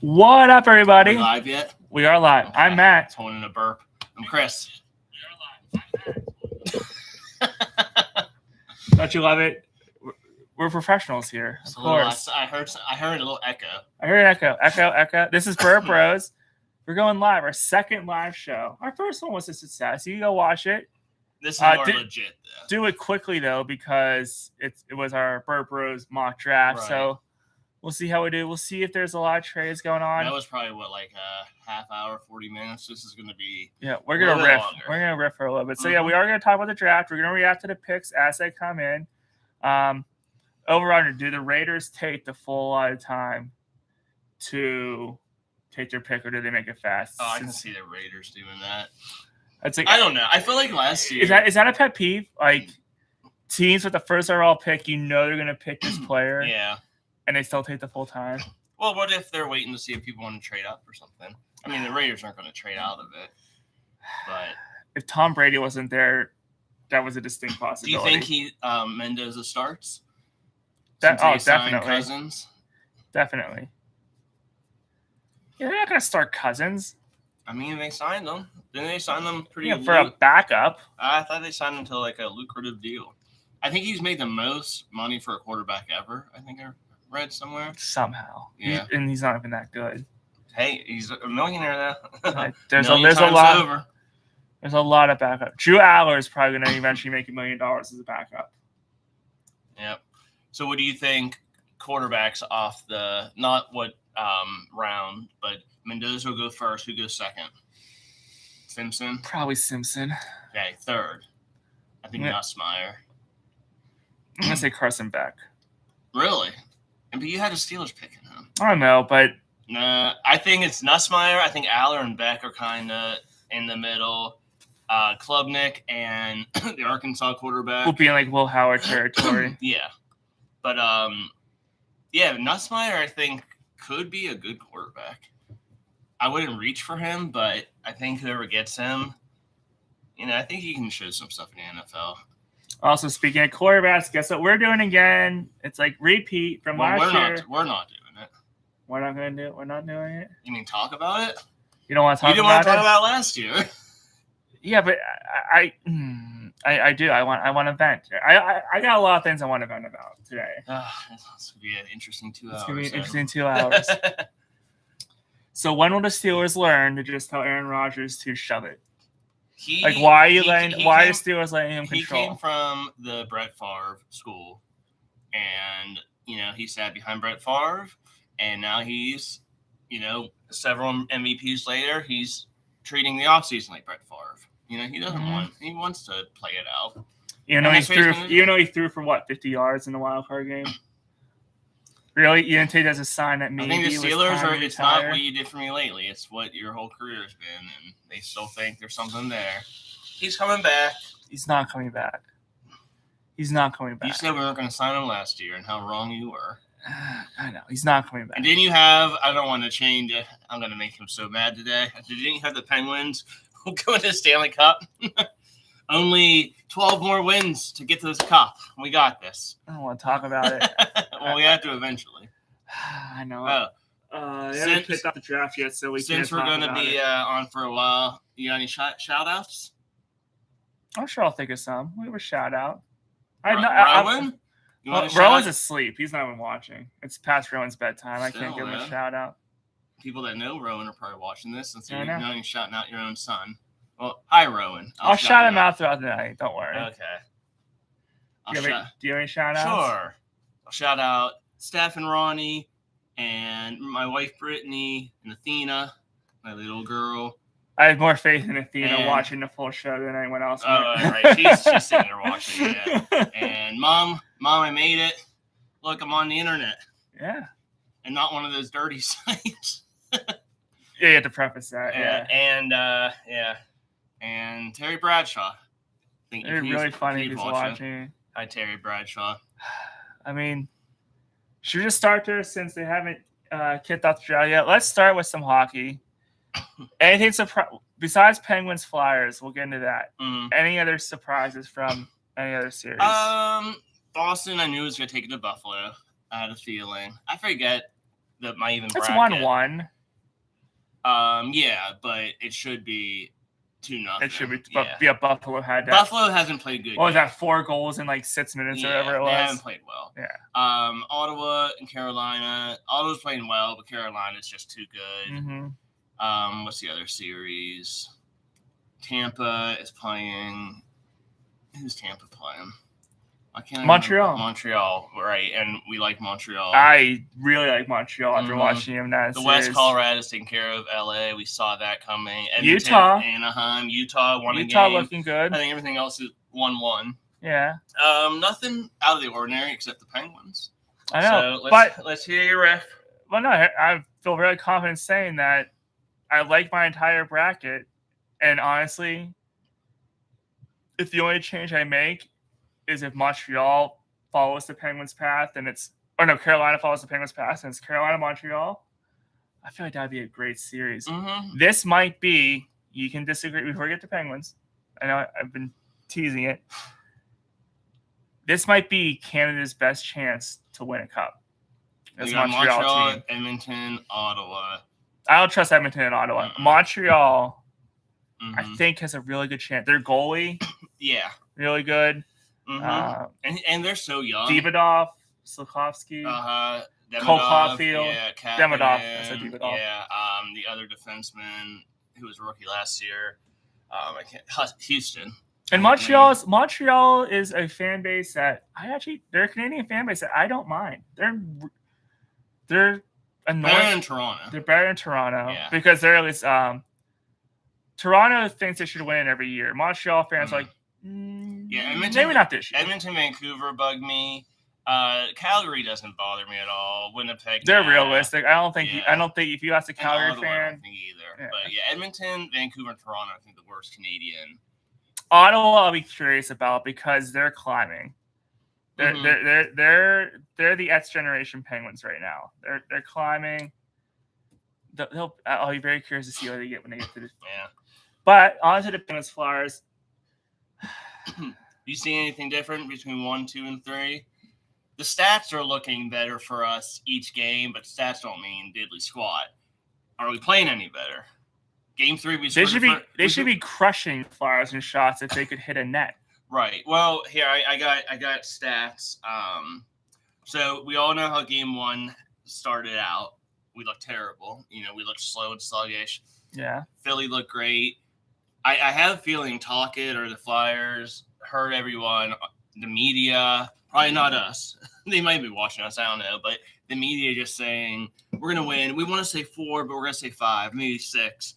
What up, everybody? Are we live yet? We are live. Okay. I'm Matt. Holding a burp. I'm Chris. Don't you love it? We're professionals here, of course. I heard a little echo. I heard an echo. This is Burp Bros. We're going live. Our second live show. Our first one was a success. You can go watch it. This is more legit, though. Do it quickly, though, because it was our Burp Bros mock draft. Right. So we'll see how we do. We'll see if there's a lot of trades going on. That was probably, like a half hour, 40 minutes. This is going to be we're going to riff. longer. We're going to riff for a little bit. So, we are going to talk about the draft. We're going to react to the picks as they come in. Over-under, do the Raiders take the full lot of time to take their pick, or do they make it fast? Oh, I can see the Raiders doing that. It's like, I don't know. I feel like last year. Is that a pet peeve? Like, teams with the first overall pick, they're going to pick this player. Yeah. And they still take the full time. Well, what if they're waiting to see if people want to trade up or something? I mean, the Raiders aren't going to trade out of it. But if Tom Brady wasn't there, that was a distinct possibility. Do you think Mendoza starts? Definitely. Cousins? Definitely. Yeah, they're not going to start Cousins. I mean, they signed them. Didn't they sign them pretty for a backup? I thought they signed him to like a lucrative deal. I think he's made the most money for a quarterback ever. I think I read somewhere. Somehow. Yeah. And he's not even that good. Hey, he's a millionaire though. There's a lot. Over. There's a lot of backup. Drew Aller is probably going to eventually make $1 million as a backup. Yep. So what do you think quarterbacks off the not what round, but Mendoza will go first. Who goes second? Simpson? Probably Simpson. Okay, third. I think Nussmeier. I'm going to say Carson Beck. Really? But you had a Steelers picking him. I don't know, but... Nah, I think it's Nussmeier. I think Aller and Beck are kind of in the middle. Klubnik and the Arkansas quarterback. Will be in like Will Howard territory. Yeah. But, Nussmeier, I think, could be a good quarterback. I wouldn't reach for him, but I think whoever gets him, I think he can show some stuff in the NFL. Also, speaking of quarterbacks, guess what we're doing again? It's like repeat from last year. We're not doing it. We're not going to do it? We're not doing it? You mean talk about it? You don't want to talk about it? You didn't want to talk about last year. Yeah, but I do. I want to vent. I got a lot of things I want to vent about today. It's going to be an interesting 2 hours. It's going to be an interesting 2 hours. So when will the Steelers learn to just tell Aaron Rodgers to shove it? Why are the Steelers letting him control? He came from the Brett Favre school, and he sat behind Brett Favre, and now he's several MVPs later, he's treating the offseason like Brett Favre. He doesn't want. He wants to play it out. He threw for what, 50 yards in the wild card game. Really? You didn't take that as a sign that maybe I think the Steelers it's not what you did for me lately. It's what your whole career has been, and they still think there's something there. He's coming back. He's not coming back. He's not coming back. You said we weren't going to sign him last year, and how wrong you were. I know. He's not coming back. And then you have, I don't want to change it. I'm going to make him so mad today. Didn't you have the Penguins going to the Stanley Cup? Only 12 more wins to get to this cup. We got this. I don't want to talk about it. Well, we have to eventually. I know. They haven't picked up the draft yet, so since we're going to be on for a while, you got any shout-outs? I'm sure I'll think of some. We were shout-out. Rowan? Rowan's asleep. He's not even watching. It's past Rowan's bedtime. I can't give him a shout-out. People that know Rowan are probably watching this, since you're not even shouting out your own son. Well, hi, Rowan. I'll shout him out throughout the night. Don't worry. Okay. Do you have any shout-outs? Sure. I'll shout out Steph and Ronnie and my wife, Brittany, and Athena, my little girl. I have more faith in Athena watching the full show than anyone else. Oh, right. She's sitting there watching it. And Mom, I made it. Look, I'm on the internet. Yeah. And not one of those dirty sites. Yeah, you have to preface that. Yeah. And Terry Bradshaw. It's really funny he's watching. Hi, Terry Bradshaw. I mean, should we just start there since they haven't kicked off the draft yet? Let's start with some hockey. Anything besides Penguins Flyers? We'll get into that. Any other surprises from any other series? Boston, I knew was going to take it to Buffalo. I had a feeling. I forget that my even bracket. It's 1-1. Yeah, but it should be 2-0. It should be. Yeah. Yeah, Buffalo had that. Buffalo hasn't played good. What was yet. that? 4 goals in like 6 minutes or whatever it was. They haven't played well. Yeah. Ottawa and Carolina. Ottawa's playing well, but Carolina's just too good. Mm-hmm. What's the other series? Tampa is playing. Who's Tampa playing? I can't. Montreal. Montreal, right? And we like Montreal. I really like Montreal after watching him. The West Colorado is taking care of LA. We saw that coming. Edmonton, Utah, Anaheim, Utah won a game. Utah looking good. I think everything else is 1-1. Yeah. Nothing out of the ordinary except the Penguins. I know, so let's hear your ref. Well, no, I feel very confident saying that I like my entire bracket, and honestly, if the only change I make is if Montreal follows the Penguins' path, and Carolina follows the Penguins' path, and it's Carolina-Montreal, I feel like that'd be a great series. Mm-hmm. This might be, you can disagree before we get to Penguins. I know I've been teasing it. This might be Canada's best chance to win a cup. That's Montreal team. Edmonton, Ottawa. I don't trust Edmonton and Ottawa. Mm-mm. Montreal, I think, has a really good chance. Their goalie, really good. Mm-hmm. And they're so young. Davidoff, Slafkovsky, Cole Caulfield, Demidov. I said Davidoff. Yeah, the other defenseman who was a rookie last year, Houston. And Montreal is a fan base that they're a Canadian fan base that I don't mind. They're annoying. Better than Toronto. They're better than Toronto because they're at least Toronto thinks they should win every year. Montreal fans are like, Edmonton, maybe not this year. Edmonton, Vancouver bug me. Calgary doesn't bother me at all. Winnipeg, they're realistic. I don't think if you ask a Calgary Ottawa, fan, I don't think either. But Edmonton, Vancouver, and Toronto, I think the worst Canadian. Ottawa, I'll be curious about because they're climbing. They're the X generation Penguins right now. They're climbing. I'll be very curious to see what they get when they get to this. Yeah. But on to the Penguins Flyers. You see anything different between 1, 2, and 3? The stats are looking better for us each game, but stats don't mean diddly squat. Are we playing any better? Game 3, they should be crushing Flyers in shots if they could hit a net. Right. Well, here I got stats. So we all know how Game 1 started out. We looked terrible. We looked slow and sluggish. Yeah. Philly looked great. I have a feeling Talkett or the Flyers hurt everyone. The media, probably not us. They might be watching us. I don't know. But the media just saying, we're going to win. We want to say 4, but we're going to say 5, maybe 6.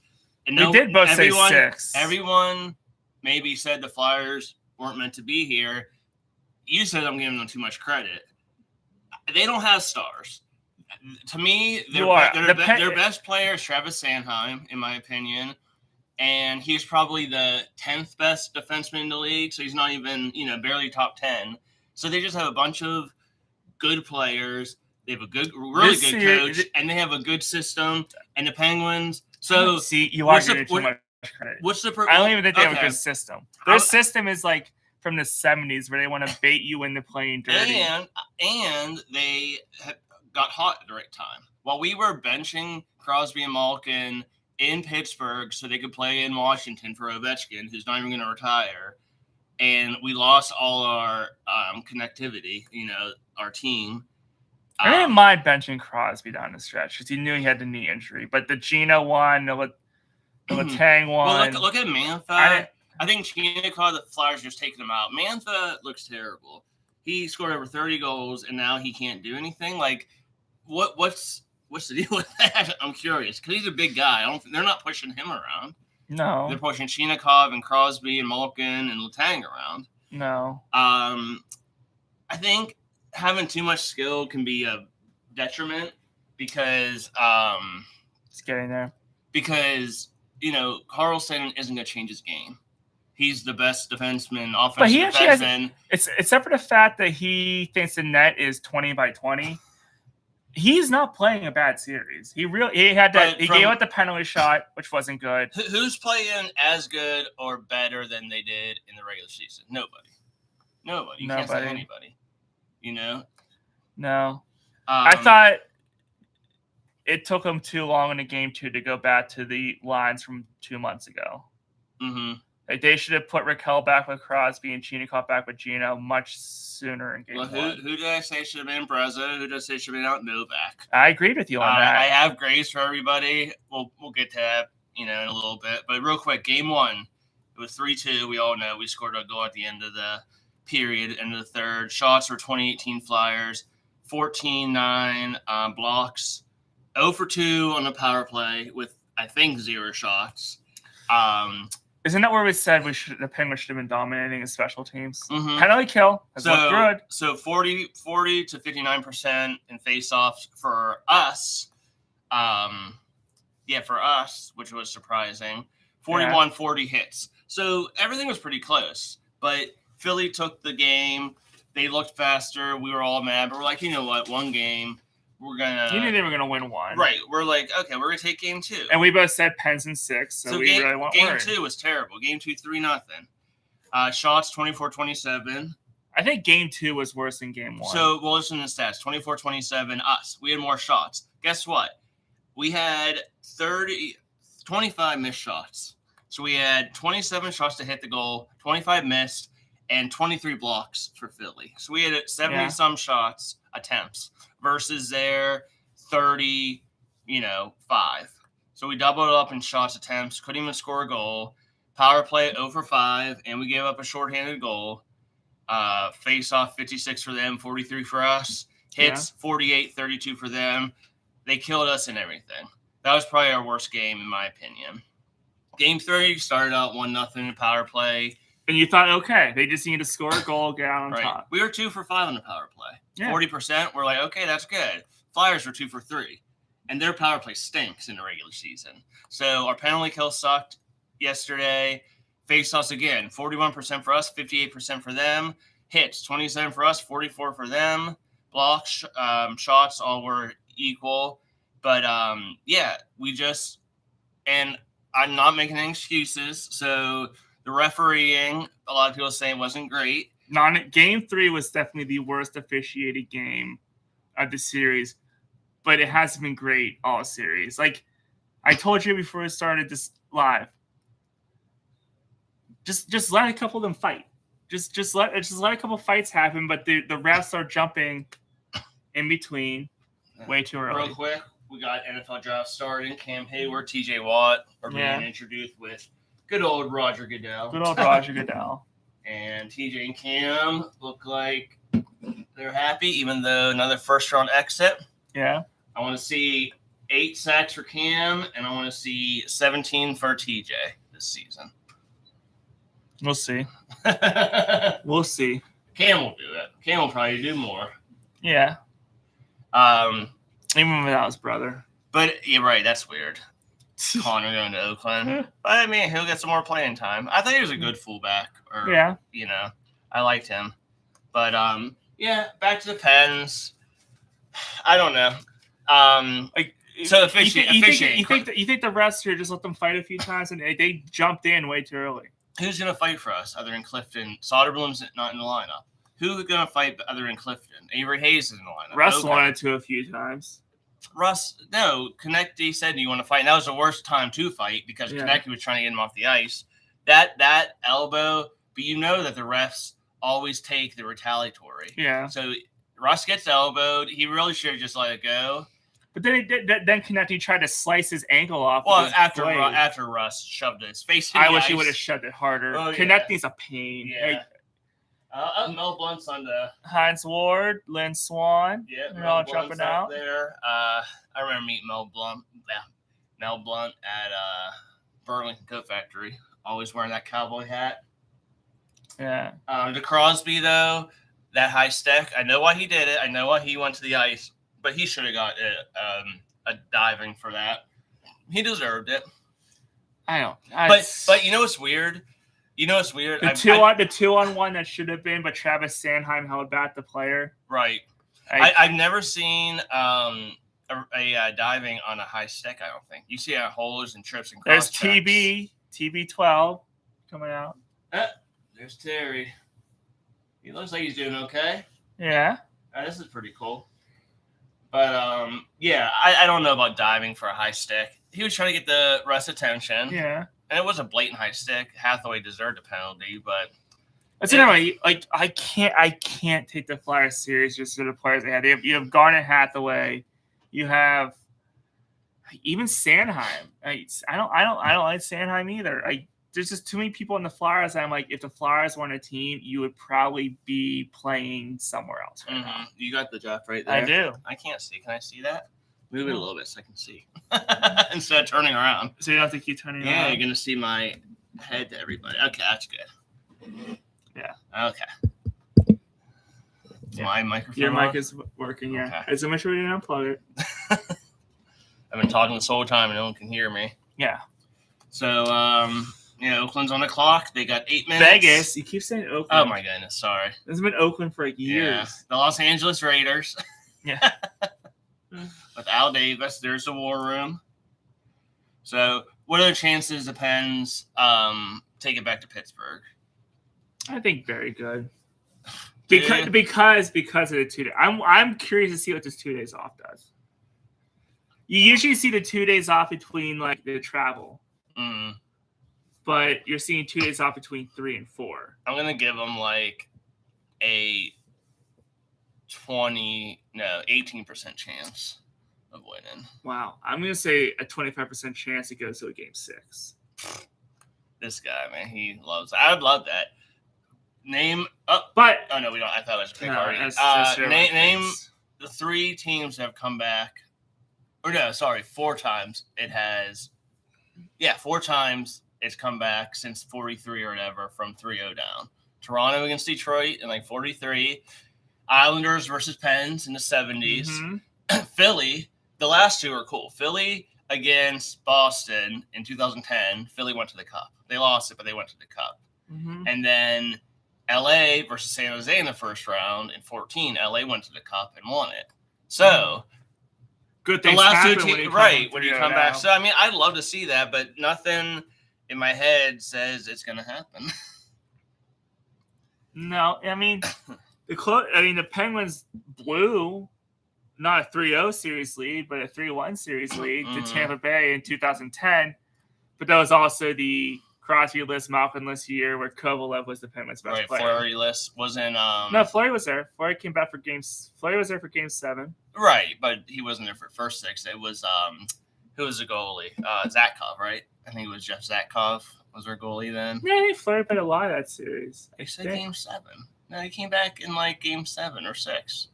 And we did both say 6. Everyone maybe said the Flyers weren't meant to be here. You said I'm giving them too much credit. They don't have stars. To me, their best player is Travis Sanheim, in my opinion. And he's probably the 10th best defenseman in the league. So he's not even, barely top 10. So they just have a bunch of good players. They have a really good coach, and they have a good system. And the Penguins. So see, you are giving too much credit. I don't even think they have a good system. Their system is like from the 70s, where they want to bait you into playing dirty. And they got hot at the right time. While we were benching Crosby and Malkin in Pittsburgh so they could play in Washington for Ovechkin, who's not even going to retire, and we lost all our connectivity, our team. I didn't mind benching Crosby down the stretch because he knew he had the knee injury. But the Gina one, the Letang one. Well, look at Mantha. I think Chinakhov, the Flyers just taking him out. Mantha looks terrible. He scored over 30 goals, and now he can't do anything. Like, what's the deal with that? I'm curious because he's a big guy. They're not pushing him around. No, they're pushing Chinakhov and Crosby and Malkin and Letang around. No, I think having too much skill can be a detriment because it's getting there. Because Carlson isn't going to change his game. He's the best defenseman, offensive defenseman. Except for the fact that he thinks the net is 20 by 20. He's not playing a bad series. He had that. He gave out the penalty shot, which wasn't good. Who's playing as good or better than they did in the regular season? Nobody. You can't say anybody. No. I thought it took them too long in the game 2 to go back to the lines from 2 months ago. Mm-hmm. Like they should have put Raquel back with Crosby and Cheenikov back with Gino much sooner in game 1. Who did I say should have been Breza? Who did I say should have been out? Novak. I agreed with you on that. I have grace for everybody. We'll get to that, in a little bit. But real quick, game 1, it was 3-2. We all know we scored a goal at the end of the period, end of the third. Shots were 2018 Flyers, 14-9 blocks, 0 for 2 on the power play with, I think, 0 shots. Isn't that where we said the Penguins should have been dominating in special teams? Mm-hmm. Penalty kill has looked good. So 40 to 59% in faceoffs for us. For us, which was surprising. 41-40 hits. So everything was pretty close. But Philly took the game. They looked faster. We were all mad. But we're like, you know what? One game. We're gonna. You knew they were gonna win one, right? We're like, okay, we're gonna take game 2, and we both said Pens in 6, so we really want game 2 was terrible. Game 2, 3-0. Shots 24-27. I think game 2 was worse than game 1. So we'll listen to the stats: 24-27. Us, we had more shots. Guess what? We had 25 missed shots. So we had 27 shots to hit the goal, 25 missed, and 23 blocks for Philly. So we had 70 some shots attempts versus their 35. So we doubled up in shots attempts, couldn't even score a goal. Power play 0 for 5, and we gave up a shorthanded goal. Face off 56 for them, 43 for us. Hits 48, 32 for them. They killed us in everything. That was probably our worst game, in my opinion. Game 3 started out 1-0 in power play. And you thought, okay, they just need to score a goal, get out on top. We were 2 for 5 on the power play. Yeah. 40%. We're like, okay, that's good. Flyers were 2 for 3. And their power play stinks in the regular season. So our penalty kill sucked yesterday. Face-offs again, 41% for us, 58% for them. Hits, 27 for us, 44 for them. Blocks, shots, all were equal. But, we just – and I'm not making any excuses. So the refereeing, a lot of people say it wasn't great. Game 3 was definitely the worst officiated game of the series, but it hasn't been great all series. Like I told you before we started this live, just let a couple of them fight. Just let a couple fights happen, but the refs are jumping in between way too early. Real quick, we got NFL draft starting. Cam Hayward, TJ Watt are being introduced with good old Roger Goodell. And TJ and Cam look like they're happy, even though another first-round exit. Yeah. I want to see 8 sacks for Cam, and I want to see 17 for TJ this season. We'll see. We'll see. Cam will do it. Cam will probably do more. Yeah. Even without his brother. But you're right. That's weird. Connor going to Oakland. But I mean, he'll get some more playing time. I thought he was a good fullback. I liked him. But back to the Pens. I don't know. So officiating. You think the refs here just let them fight a few times and they jumped in way too early? Who's going to fight for us other than Clifton? Soderblom's not in the lineup. Who's going to fight other than Clifton? Avery Hayes is in the lineup. Russ wanted to a few times. Konecny said, do you want to fight? And that was the worst time to fight because Konecny was trying to get him off the ice. That elbow, but you know that the refs always take the retaliatory. Yeah. So Russ gets elbowed. He really should have just let it go. But then Konecny tried to slice his ankle off. Well, after Russ shoved his face in the I wish ice. he would have shoved it harder. Oh, Konecny's a pain. Yeah. Mel Blunt's on the Heinz Ward, Lynn Swan. Yeah, they're all jumping out there. I remember meeting Mel Blunt. Yeah, Mel Blunt at Burlington Coat Factory, always wearing that cowboy hat. Yeah. To Crosby though, that high stick. I know why he did it. I know why he went to the ice, but he should have got a diving for that. He deserved it. But you know what's weird? The 2-on-1 that should have been, but Travis Sanheim held back the player. Right. I've never seen a diving on a high stick. I don't think you see holes and trips and cross. There's TB12 coming out. There's Terry. He looks like he's doing okay. Yeah. This is pretty cool. But yeah, I don't know about diving for a high stick. He was trying to get the ref's attention. Yeah. And it was a blatant high stick. Hathaway deserved a penalty, but That's anyway. Like I can't take the Flyers serious just for the players they had. You have Garnet Hathaway, you have even Sanheim. I don't like Sanheim either. There's just too many people in the Flyers. I'm like, if the Flyers weren't a team, you would probably be playing somewhere else. Right now. You got the draft right there. I do. I can't see. Can I see that? Move it a little bit so I can see. Instead of turning around. So you don't have to keep turning around? Yeah, you're going to see my head to everybody. Okay, that's good. Yeah. Okay. Yeah. My microphone. Your mic is working, yeah. Okay. So make sure we didn't unplug it. I've been talking this whole time and no one can hear me. Yeah. So, Oakland's on the clock. They got 8 minutes. Vegas. You keep saying Oakland. Oh, my goodness. Sorry. This has been Oakland for like years. Yeah. The Los Angeles Raiders. Yeah. With Al Davis, there's the war room. So, what are the chances the Pens take it back to Pittsburgh? I think very good. Because of the 2 days. I'm curious to see what this 2 days off does. You usually see the 2 days off between like the travel. But you're seeing 2 days off between 3 and 4. I'm gonna give them like a 18% chance of winning. Wow. I'm gonna say a 25% chance it goes to a game 6. This guy, man, he loves it. I would love that. But oh no, we don't. I thought it was a pick no, already. that's Name the 3 teams that have come back. Or no, sorry, 4 times it has. Yeah, 4 times it's come back since 43 or whatever from 3-0 down. Toronto against Detroit in like 43. Islanders versus Pens in the 70s. Mm-hmm. Philly, the last 2 are cool. Philly against Boston in 2010. Philly went to the Cup. They lost it, but they went to the Cup. Mm-hmm. And then LA versus San Jose in the first round in 14. LA went to the Cup and won it. So good the things last 2 happen teams, when you come back. So I mean, I'd love to see that, but nothing in my head says it's going to happen. No, I mean the Penguins blew not a 3-0 series lead, but a 3-1 series lead to Tampa Bay in 2010. But that was also the Crosby-less, Malkin-less year where Kovalev was the Penguins' best player. Fleury-less wasn't. No, Fleury was there. Fleury came back for games. Fleury was there for game 7. Right, but he wasn't there for first 6. It was who was the goalie? Zatkov, right? I think it was Jeff Zatkov was our goalie then. Yeah, I think Fleury played a lot of that series. They said game 7. No, he came back in like game 7 or 6.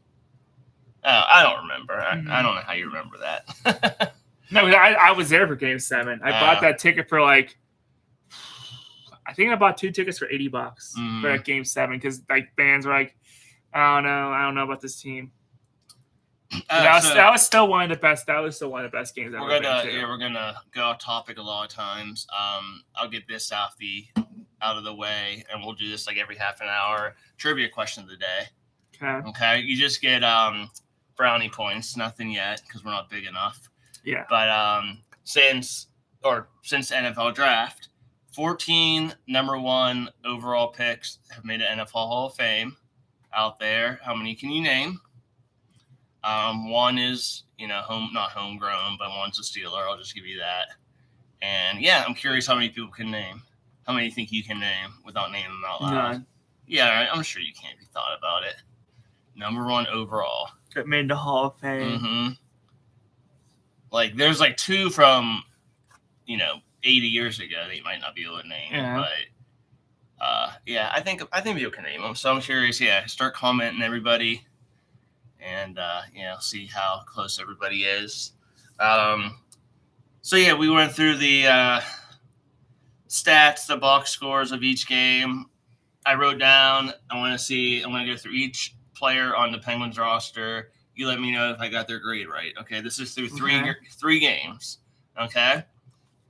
I don't remember. I don't know how you remember that. No, I was there for game 7. I bought that ticket for like, I think I bought 2 tickets for $80 for that game 7 because like fans were like, I don't know about this team. That was still one of the best. That was still one of the best games I've ever been to. We're gonna go off topic a lot of times. I'll get this out of the way, and we'll do this like every half an hour. Trivia question of the day. Okay. You just get brownie points. Nothing yet because we're not big enough. Yeah. But since NFL draft, 14 number 1 overall picks have made an NFL Hall of Fame out there. How many can you name? One is, not homegrown, but one's a Steeler. I'll just give you that. And yeah, I'm curious how many people can name. How many you think you can name without naming them out loud? None. Yeah, I'm sure you can if you thought about it. Number 1 overall. That made the Hall of Fame. Mm-hmm. Like, there's like 2 from, 80 years ago that you might not be able to name. Yeah. But, yeah, I think people can name them. So I'm curious. Yeah, start commenting, everybody. And, see how close everybody is. So, yeah, we went through the stats, the box scores of each game. I wrote down, I'm going to go through each player on the Penguins roster. You let me know if I got their grade right. Okay, this is through three games. Okay?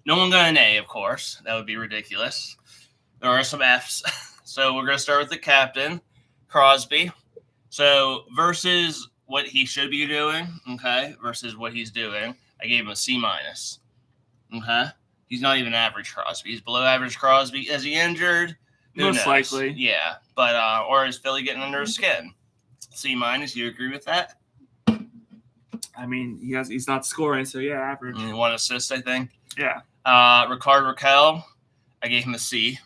No one got an A, of course. That would be ridiculous. There are some Fs. So we're going to start with the captain, Crosby. So versus what he should be doing, okay, versus what he's doing, I gave him a C-. Okay? He's not even average Crosby. He's below average Crosby. Is he injured? Who Most knows? likely. Yeah. But or is Philly getting under his skin? C-. You agree with that? I mean, he's not scoring, so yeah, average. 1 assist, I think. Yeah. Rickard Rakell, I gave him a C.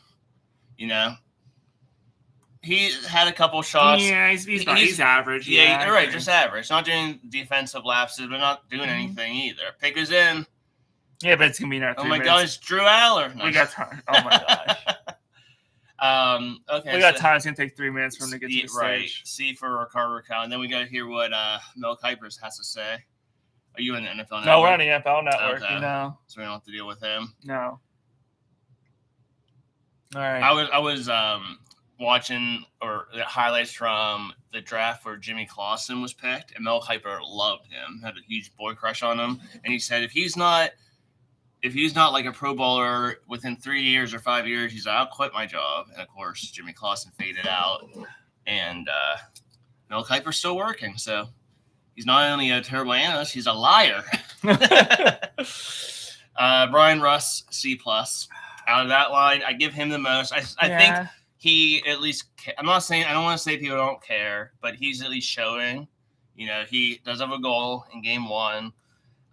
You know, he had a couple shots. Yeah, he's average. Yeah, you're right, just average. Not doing defensive lapses, but not doing anything either. Pick is in. Yeah, but it's gonna be in our 3 minutes. God, it's Drew Aller. We got time. Oh my gosh. Okay. We got time. It's gonna take 3 minutes for him to get to the right. stage. C for Rickard Rakell, and then we got to hear what Mel Kiper has to say. Are you on the NFL Network? No, we're on the NFL Network. Okay. You know, so we don't have to deal with him. No. All right. I was watching the highlights from the draft where Jimmy Clausen was picked, and Mel Kiper loved him, had a huge boy crush on him, and he said if he's not like a Pro Bowler within 3 years or 5 years, he's like, I'll quit my job. And of course, Jimmy Clausen faded out, and Mel Kiper's still working, so he's not only a terrible analyst, he's a liar. Brian Russ, C+. Out of that line, I give him the most. I think he at least. I don't want to say people don't care, but he's at least showing. You know, he does have a goal in game 1.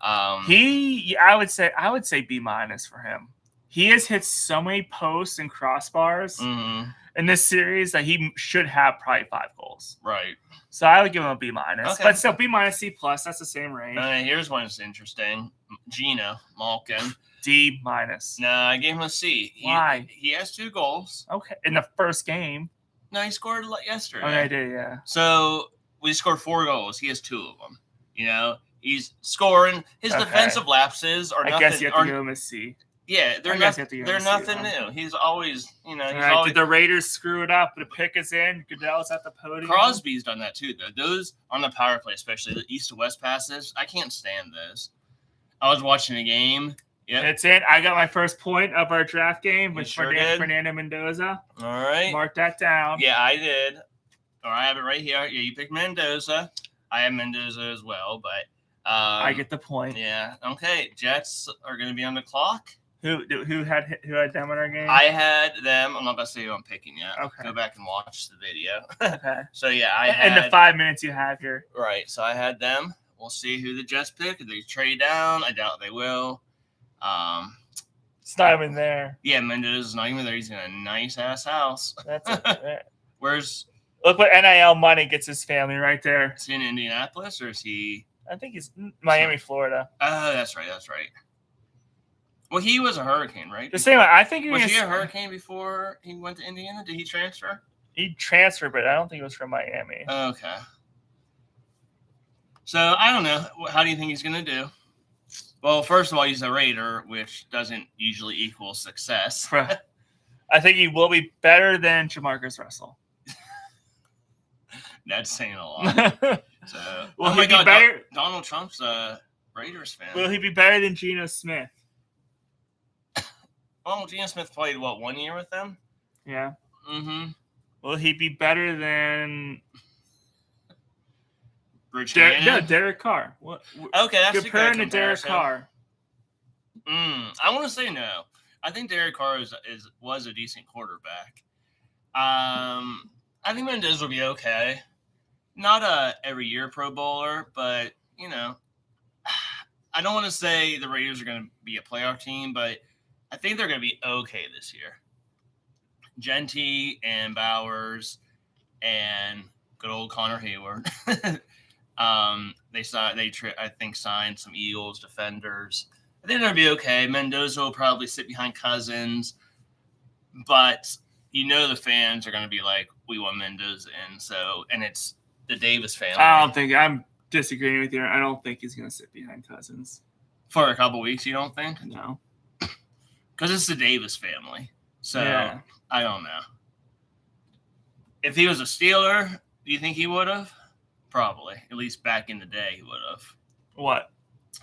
I would say B- for him. He has hit so many posts and crossbars in this series that he should have probably 5 goals. Right. So I would give him a B-, okay. But still B-, C+. That's the same range. Here's one that's interesting. Gino Malkin. D-. No, I gave him a C. Why? He has 2 goals. Okay, in the first game. No, he scored yesterday. Okay, I did, yeah. So we scored 4 goals. He has 2 of them. You know, he's scoring. His defensive lapses are nothing. I guess you have to give him a C. Yeah, they're nothing new. He's always, always. Did the Raiders screw it up? The pick is in. Goodell's at the podium. Crosby's done that too, though. Those on the power play, especially the east to west passes, I can't stand those. I was watching the game. Yeah, it's in. I got my first point of our draft game with Fernando Mendoza. All right, mark that down. Yeah, I did. Or I have it right here. Yeah, you picked Mendoza. I have Mendoza as well, but I get the point. Yeah. Okay. Jets are going to be on the clock. Who had them in our game? I had them. I'm not going to say who I'm picking yet. Okay. Go back and watch the video. Okay. So yeah, I had in the 5 minutes you have here. Right. So I had them. We'll see who the Jets pick. If they trade down, I doubt they will. It's not even there. Yeah, Mendoza's not even there. He's in a nice ass house. That's it. Look what NIL money gets his family right there. Is he in Indianapolis or is he? I think he's Miami, Florida. Oh, that's right. Well, he was a Hurricane, right? The same. I think was he a Hurricane before he went to Indiana? Did he transfer? He transferred, but I don't think it was from Miami. Okay. So I don't know. How do you think he's going to do? Well, first of all, he's a Raider, which doesn't usually equal success. I think he will be better than Jamarcus Russell. That's saying a lot. So, will he be better? Donald Trump's a Raiders fan. Will he be better than Geno Smith? Well, Geno Smith played, 1 year with them? Yeah. Mm-hmm. Will he be better than Derek Carr? Okay, that's comparing to Derek Carr. I want to say no. I think Derek Carr was a decent quarterback. I think Mendoza will be okay. Not a every year Pro Bowler, but I don't want to say the Raiders are going to be a playoff team, but I think they're going to be okay this year. Genty and Bowers and good old Connor Hayward. They signed some Eagles defenders. I think they're going to be okay. Mendoza will probably sit behind Cousins, but the fans are going to be like, we want Mendoza in. And it's the Davis family. I'm disagreeing with you. I don't think he's going to sit behind Cousins. For a couple weeks, you don't think? No. Because it's the Davis family. So, yeah. I don't know. If he was a Steeler, do you think he would have? Probably. At least back in the day, he would have. What?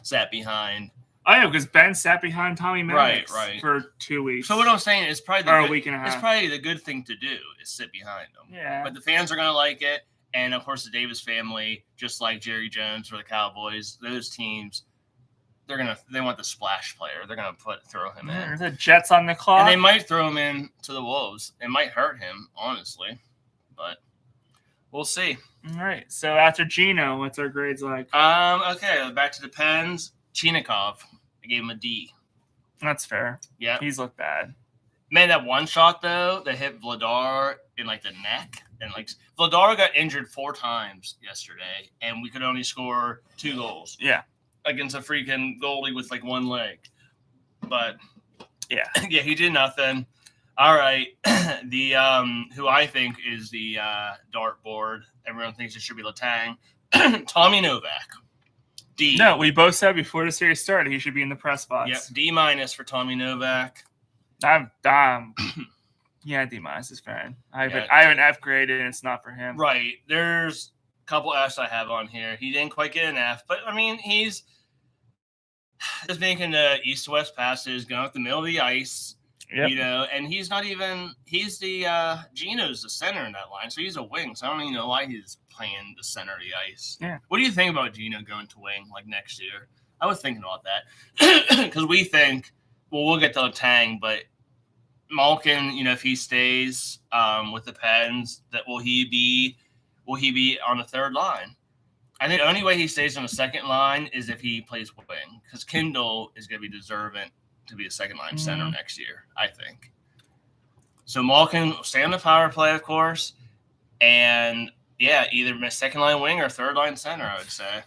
Sat behind. Oh, yeah, because Ben sat behind Tommy Maddox right. for 2 weeks. So what I'm saying is probably a week and a half. It's probably the good thing to do is sit behind them. Yeah. But the fans are going to like it. And, of course, the Davis family, just like Jerry Jones for the Cowboys, those teams, they want the splash player. They're going to throw him in. The Jets on the clock. And they might throw him in to the Wolves. It might hurt him, honestly. But we'll see. All right. So after Gino, what's our grades like? Okay, back to the Pens. Chinikov, I gave him a D. That's fair. Yeah, He's looked bad. man, that one shot though that hit Vladar in like the neck, and like Vladar got injured 4 times yesterday, and we could only score 2 goals. Yeah. Against a freaking goalie with like 1 leg. But yeah, yeah, he did nothing. All right, the who I think is the dartboard. Everyone thinks it should be Letang. Tommy Novak. D. No, we both said before the series started he should be in the press box. Yep, D- for Tommy Novak. I'm yeah, D- is fine. I have an F graded, and it's not for him. Right. There's a couple Fs I have on here. He didn't quite get an F, but I mean, he's just making the east-west passes, going up the middle of the ice. Yep. You know, and he's not even. He's the Gino's the center in that line, so he's a wing. So I don't even know why he's playing the center of the ice. Yeah. What do you think about Gino going to wing like next year? I was thinking about that because we think, well, we'll get to Letang, but Malkin, you know, if he stays with the Pens, that will he be on the third line? I think the only way he stays on the second line is if he plays wing, because Kindle is going to be deserving to be a second line center next year, I think. So Malkin will stay on the power play, of course, and yeah, either second line wing or third line center, I would say.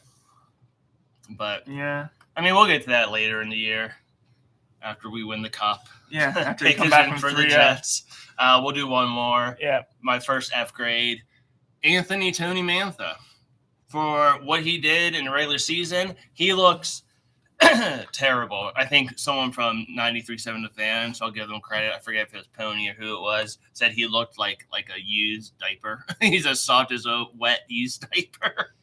But yeah, I mean, we'll get to that later in the year after we win the cup. Yeah, after take come us back in from for the 3-0. Jets. We'll do one more. Yeah, my first F grade, Anthony Tony Mantha. For what he did in the regular season, he looks terrible. I think someone from 93.7 The Fan, so I'll give them credit. I forget if it was Pony or who it was, said he looked like a used diaper. He's as soft as a wet used diaper.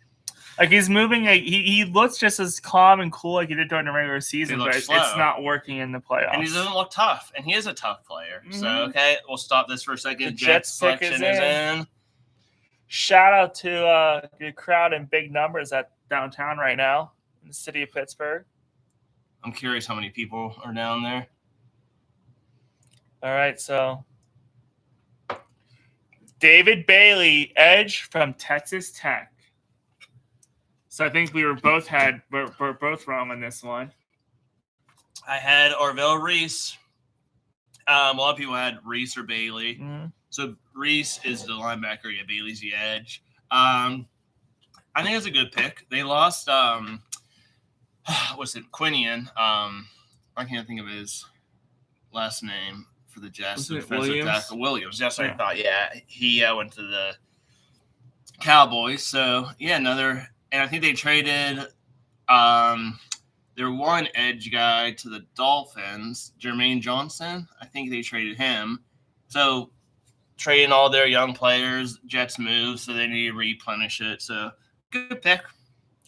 Like he's moving. He looks just as calm and cool like he did during the regular season, but it's not working in the playoffs. And he doesn't look tough, and he is a tough player. So, okay, we'll stop this for a second. The Jets selection is in. Shout out to the crowd in big numbers at downtown right now in the city of Pittsburgh. I'm curious how many people are down there. All right, so David Bailey, edge from Texas Tech. So I think we're both wrong on this one. I had Orville Reese. A lot of people had Reese or Bailey. Mm-hmm. So Reese is the linebacker. Yeah, Bailey's the edge. I think it's a good pick. They lost. What's it? Quinion. I can't think of his last name for the Jets. Williams. That's what I thought. Yeah, he went to the Cowboys. So yeah, another. And I think they traded their one edge guy to the Dolphins, Jermaine Johnson. I think they traded him. So trading all their young players, Jets move, so they need to replenish it. So good pick.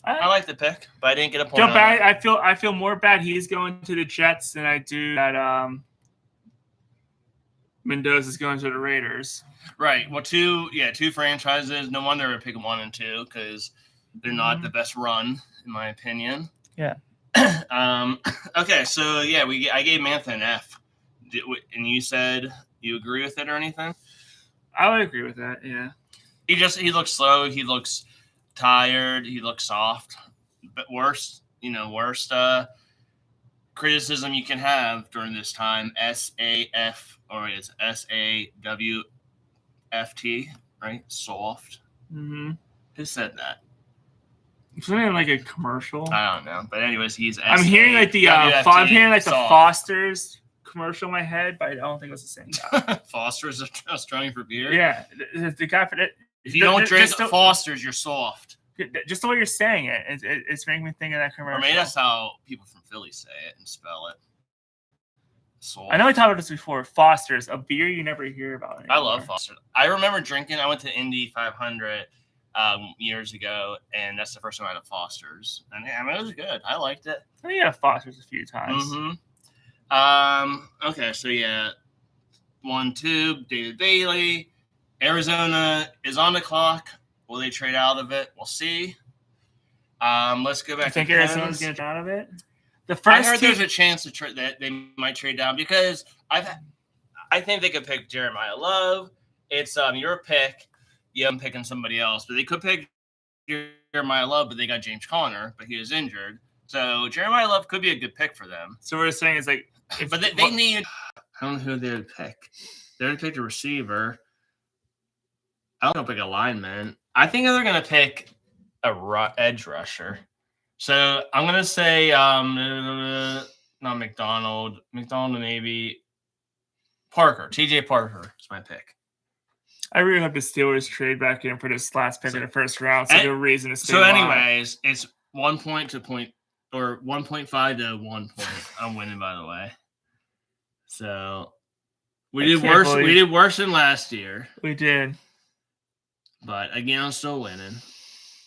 I like the pick, but I didn't get a point. I feel more bad he's going to the Jets than I do that Mendoza's going to the Raiders. Right. Well, two franchises. No wonder I pick 1 and 2 because they're not the best run, in my opinion. Yeah. Okay, so yeah, I gave Mantha an F, and you said you agree with it or anything? I would agree with that. Yeah. He looks slow. He looks tired. He looks soft. But worst criticism you can have during this time, SAF, or it's SAWFT, right? Soft. Mm-hmm. Who said that? Something like a commercial. I don't know, but anyways, I'm hearing like the Foster's commercial in my head, but I don't think it was the same guy. Foster's Australian for beer. Yeah, the guy for it. If you don't drink Foster's, you're soft. Just the way you're saying it's making me think of that commercial. Or maybe that's how people from Philly say it and spell it. Soft. I know we talked about this before. Foster's, a beer you never hear about anymore. I love Foster's. I remember drinking. I went to Indy 500 years ago, and that's the first time I had a Foster's. And yeah, I mean, it was good. I liked it. I think I had a Foster's a few times. Mm-hmm. Okay, so yeah, 1, 2, David Bailey. Arizona is on the clock. Will they trade out of it? We'll see. Let's go back. You think Arizona's going to trade out of it? I heard there's a chance that they might trade down because I think they could pick Jeremiah Love. It's your pick. yeah, I'm picking somebody else. But they could pick Jeremiah Love, but they got James Conner, but he was injured. So Jeremiah Love could be a good pick for them. So what we're saying is like, But they need. I don't know who they would pick. They would pick a receiver. I don't know, pick a lineman. I think they're going to pick a edge rusher. So I'm going to say not McDonald. McDonald maybe. Parker. TJ Parker is my pick. I really hope the Steelers trade back in for this last pick in the first round. So no reason to stay alive. Anyways, it's 1 point to point, or 1.5 to 1 point. I'm winning, by the way. So we did worse. We did worse than last year. We did. But again, I'm still winning.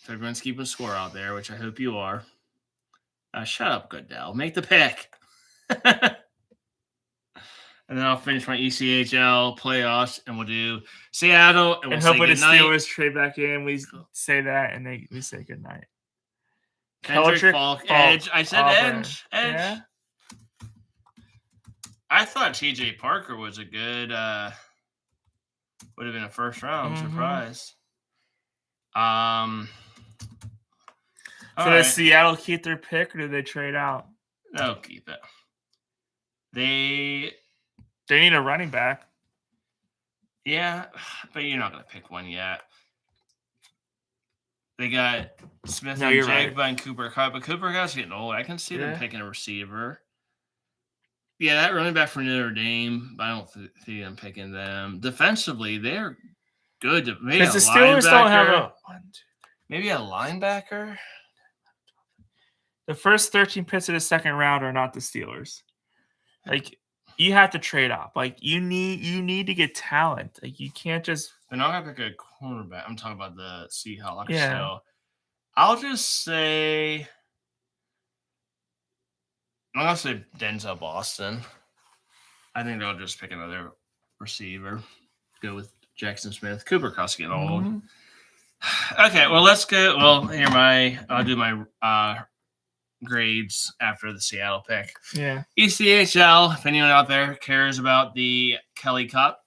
If everyone's keeping score out there, which I hope you are. Shut up, Goodell. Make the pick. And then I'll finish my ECHL playoffs, and we'll do Seattle. And we'll say hopefully the goodnight. Steelers trade back in. We say that, and we say goodnight. Kendrick Falk, Edge. I said Auburn. Edge. Yeah. I thought TJ Parker was a good, would have been a first round surprise. So does Seattle keep their pick, or do they trade out? They'll keep it. They need a running back. Yeah, but you're not going to pick one yet. They got Smith and Jagba and Cooper Kupp, but Cooper Kupp's getting old. I can see them picking a receiver. Yeah, that running back for Notre Dame, but I don't see them picking them. Defensively, they're good. Maybe because the Steelers don't have maybe a linebacker. The first 13 picks of the second round are not the Steelers. Like, you have to trade up. Like, you need to get talent. Like, you can't just. They're not gonna pick a cornerback. I'm talking about the Seahawks. Yeah. So I'll just say. I'm gonna say Denzel Boston. I think they'll just pick another receiver. Go with Jackson Smith. Cooper Kupp's getting old. Okay, well let's go. Well, I'll do my grades after the Seattle pick. Yeah. ECHL, if anyone out there cares about the Kelly Cup,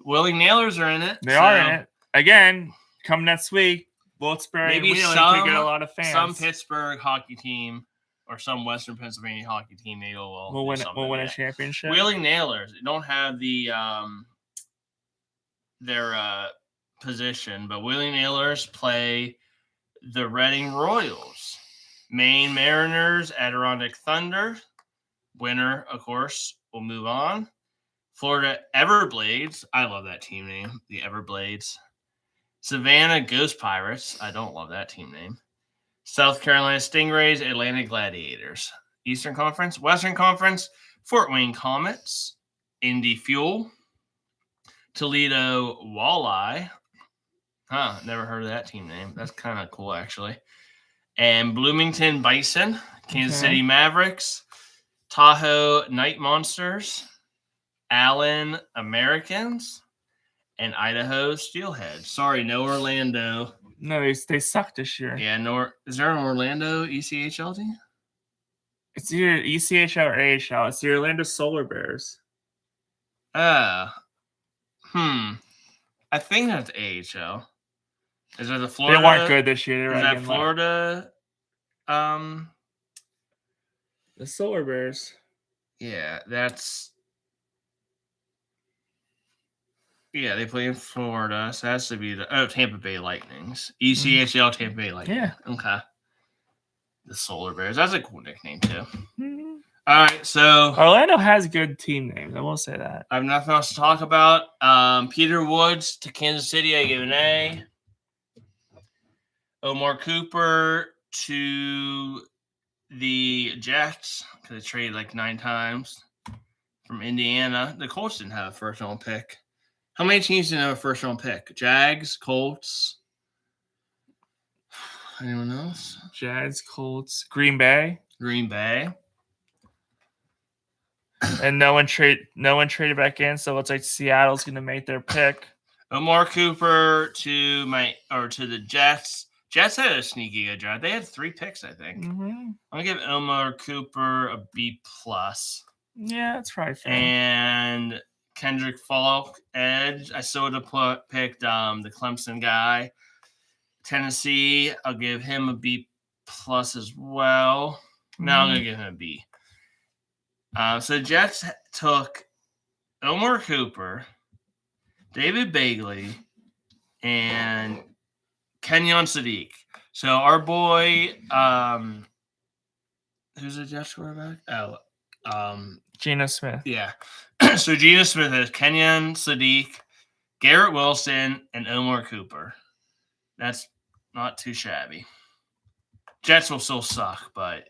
Willing Nailers are in it. They are in it. Again, come next week, Wilkes-Barre maybe could get a lot of fans. Some Pittsburgh hockey team or some Western Pennsylvania hockey team maybe will win a championship. Willing Nailers don't have the their position, but Willing Nailers play the Reading Royals. Maine Mariners, Adirondack Thunder. Winner, of course, will move on. Florida Everblades. I love that team name, the Everblades. Savannah Ghost Pirates. I don't love that team name. South Carolina Stingrays, Atlanta Gladiators. Eastern Conference, Western Conference, Fort Wayne Comets, Indy Fuel, Toledo Walleye. Never heard of that team name. That's kind of cool, actually. And Bloomington Bison, Kansas City Mavericks, Tahoe Night Monsters, Allen Americans, and Idaho Steelhead. Sorry, no Orlando. No, they suck this year. Yeah, is there an Orlando ECHL team? It's either ECHL or AHL. It's the Orlando Solar Bears. I think that's AHL. Is there the Florida? They weren't good this year. Is that Florida? The Solar Bears. Yeah, that's. Yeah, they play in Florida, so that has to be the Tampa Bay Lightnings. ECHL Tampa Bay Lightning. Yeah. Okay. The Solar Bears. That's a cool nickname too. All right, so Orlando has good team names. I will say that. I have nothing else to talk about. Peter Woods to Kansas City, I give an A. Omar Cooper to the Jets, because they traded like 9 times from Indiana. The Colts didn't have a first-round pick. How many teams didn't have a first-round pick? Jags, Colts. Anyone else? Jags, Colts, Green Bay. Green Bay. And no one traded back in, so it's like Seattle's going to make their pick. Omar Cooper to the Jets. Jets had a sneaky good draft. They had 3 picks, I think. I'm gonna give Omar Cooper a B+. Yeah, that's probably fair. And Kendrick Falk edge. I still would have picked the Clemson guy. Tennessee, I'll give him a B plus as well. Now I'm going to give him a B. So the Jets took Omar Cooper, David Bagley, and Kenyon Sadiq. So our boy, who's the Jets quarterback? Geno Smith. Yeah. So Geno Smith is Kenyon Sadiq, Garrett Wilson, and Omar Cooper. That's not too shabby. Jets will still suck, but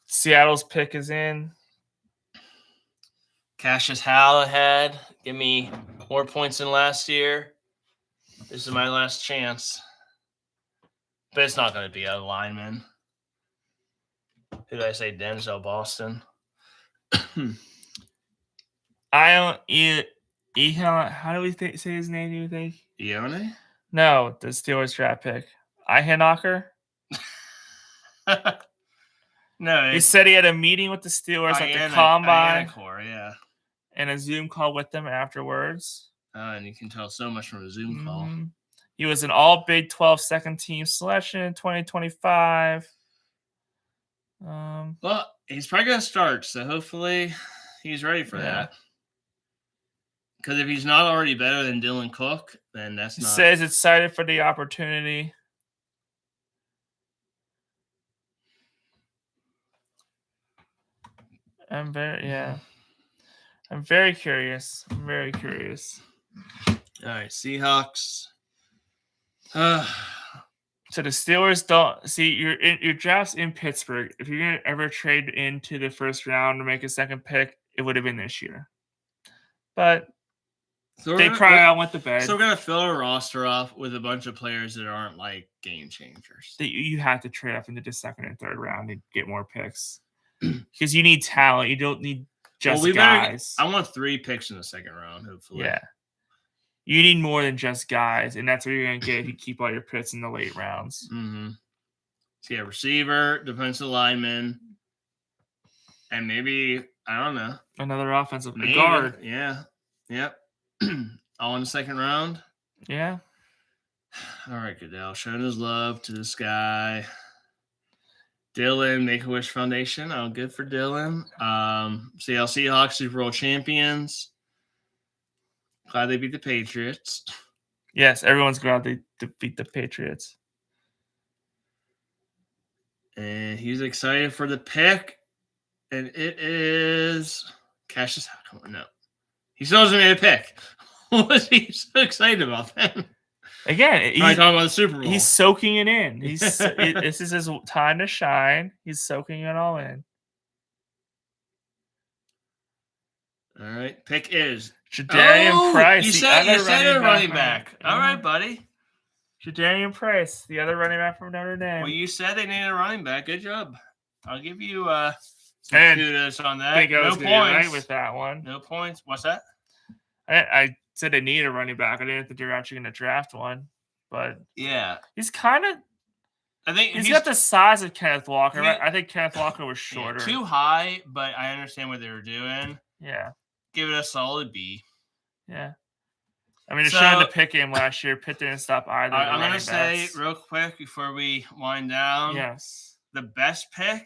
Seattle's pick is in. Cassius Howell ahead. Give me more points than last year. This is my last chance. But it's not going to be a lineman. Who did I say? Denzel Boston. I don't. How do we say his name? Do you think? Ione? No, the Steelers draft pick. Ihanocker. No, He said he had a meeting with the Steelers at the combine. Yeah. And a Zoom call with them afterwards. And you can tell so much from a Zoom call. He was an all Big 12 second team selection in 2025. Well, he's probably going to start, so hopefully he's ready for that. Because if he's not already better than Dylan Cook, then that's not. He says excited for the opportunity. I'm very curious. All right, Seahawks. So the Steelers don't see your draft's in Pittsburgh. If you're gonna ever trade into the first round to make a second pick, it would have been this year. But they probably went to bed. So we're gonna fill our roster off with a bunch of players that aren't like game changers. That you have to trade up into the second and third round to get more picks because you need talent. You don't need just guys. I want 3 picks in the second round, hopefully. Yeah. You need more than just guys, and that's what you're going to get if you keep all your picks in the late rounds. Mm-hmm. So, yeah, receiver, defensive lineman, and maybe, I don't know. Another offensive guard. Yeah. Yep. All in the second round? Yeah. All right, Goodell. Showing his love to this guy. Dylan, Make-A-Wish Foundation. Oh, good for Dylan. Seattle Seahawks, Super Bowl champions. Glad they beat the Patriots. Yes, everyone's glad they beat the Patriots. And he's excited for the pick. And it is Cassius. Come on, no. He still hasn't made a pick. What was he so excited about then? Again, he's talking about the Super Bowl. He's soaking it in. This is his time to shine. He's soaking it all in. All right. Pick is Jadarian Price. You said a running back. All right, buddy. Jadarian Price, the other running back from Notre Dame. Well, you said they needed a running back. Good job. I'll give you some kudos on that. I think I was right with that one. No points. What's that? I said they need a running back. I didn't think they were actually going to draft one. But yeah, he's kind of. I think he's got the size of Kenneth Walker. I think Kenneth Walker was shorter. Yeah, too high, but I understand what they were doing. Yeah. Give it a solid B. Yeah. I mean, they showed the pick game last year. Pitt didn't stop either. I'm going to say real quick before we wind down. Yes. The best pick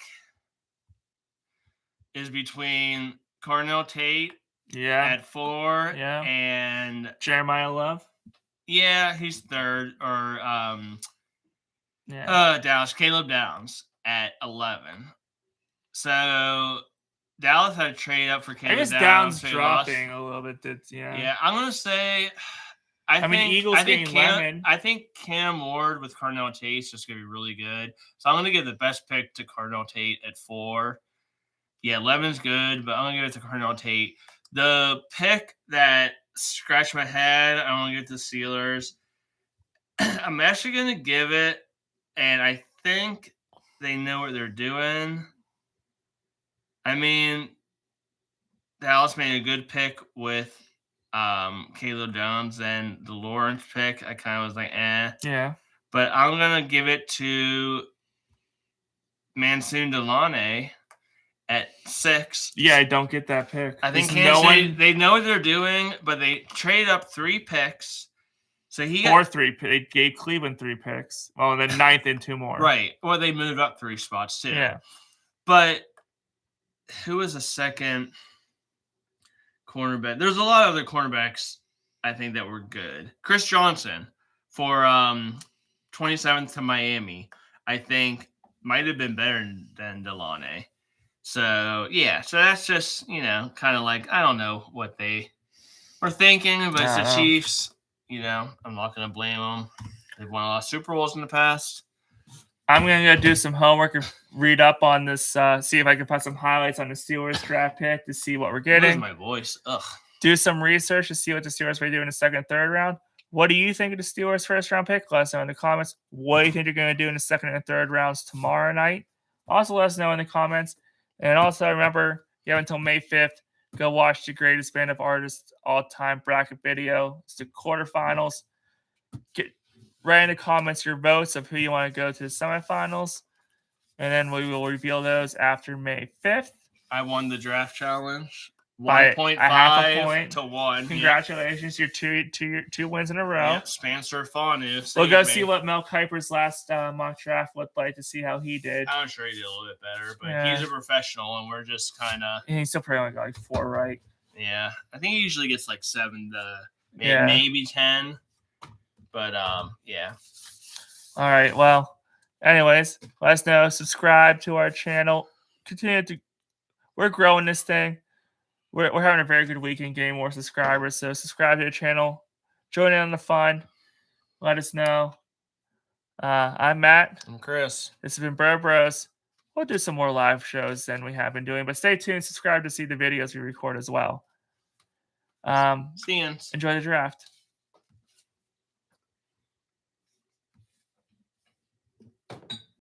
is between Cornell Tate at 4 and Jeremiah Love. Yeah, he's third. Or Caleb Downs at 11. So Dallas had to trade up for Caleb Downs. I guess Downs dropping a little bit. Yeah, I'm going to say I think Cam Ward with Cardinal Tate is just going to be really good. So I'm going to give the best pick to Cardinal Tate at 4. Yeah, 11's good, but I'm going to give it to Cardinal Tate. The pick that scratched my head, I'm going to give it to the Steelers. I'm actually going to give it, and I think they know what they're doing. I mean, Dallas made a good pick with Caleb Downs, and the Lawrence pick, I kind of was like, eh. Yeah. But I'm going to give it to Mansoon Delane at 6. Yeah, I don't get that pick. I think There's Kansas City, they know what they're doing, but they traded up 3 picks. So he got 4-3. They gave Cleveland 3 picks. Well, and then 9th and 2 more. right. Well, they moved up 3 spots too. Yeah. But who was a second cornerback? There's a lot of other cornerbacks I think that were good. Chris Johnson for 27th to Miami, I think might have been better than Delane. So yeah, so that's just kind of like I don't know what they were thinking, but it's the Chiefs. I'm not going to blame them. They've won a lot of Super Bowls in the past. I'm going to go do some homework and read up on this, see if I can put some highlights on the Steelers draft pick to see what we're getting. Lose my voice. Ugh. Do some research to see what the Steelers may do in the 2nd and 3rd round. What do you think of the Steelers' 1st round pick? Let us know in the comments. What do you think they're going to do in the 2nd and 3rd rounds tomorrow night? Also, let us know in the comments. And also, remember, you have until May 5th. Go watch the greatest band of artists all-time bracket video. It's the quarterfinals. Write in the comments your votes of who you want to go to the semifinals. And then we will reveal those after May 5th. I won the draft challenge. By 1.5 to 1. Congratulations. You're two wins in a row. Yeah, Spencer Fanu. We'll go see what Mel Kiper's last mock draft looked like to see how he did. I'm sure he did a little bit better, but he's a professional, and we're just kind of... He's still probably only got like 4 right. Yeah. I think he usually gets like 7 to maybe 10. But, yeah. All right. Well, anyways, let us know. Subscribe to our channel. We're growing this thing. We're having a very good weekend getting more subscribers. So subscribe to the channel. Join in on the fun. Let us know. I'm Matt. I'm Chris. This has been Bro Bros. We'll do some more live shows than we have been doing. But stay tuned. Subscribe to see the videos we record as well. See you. Enjoy the draft.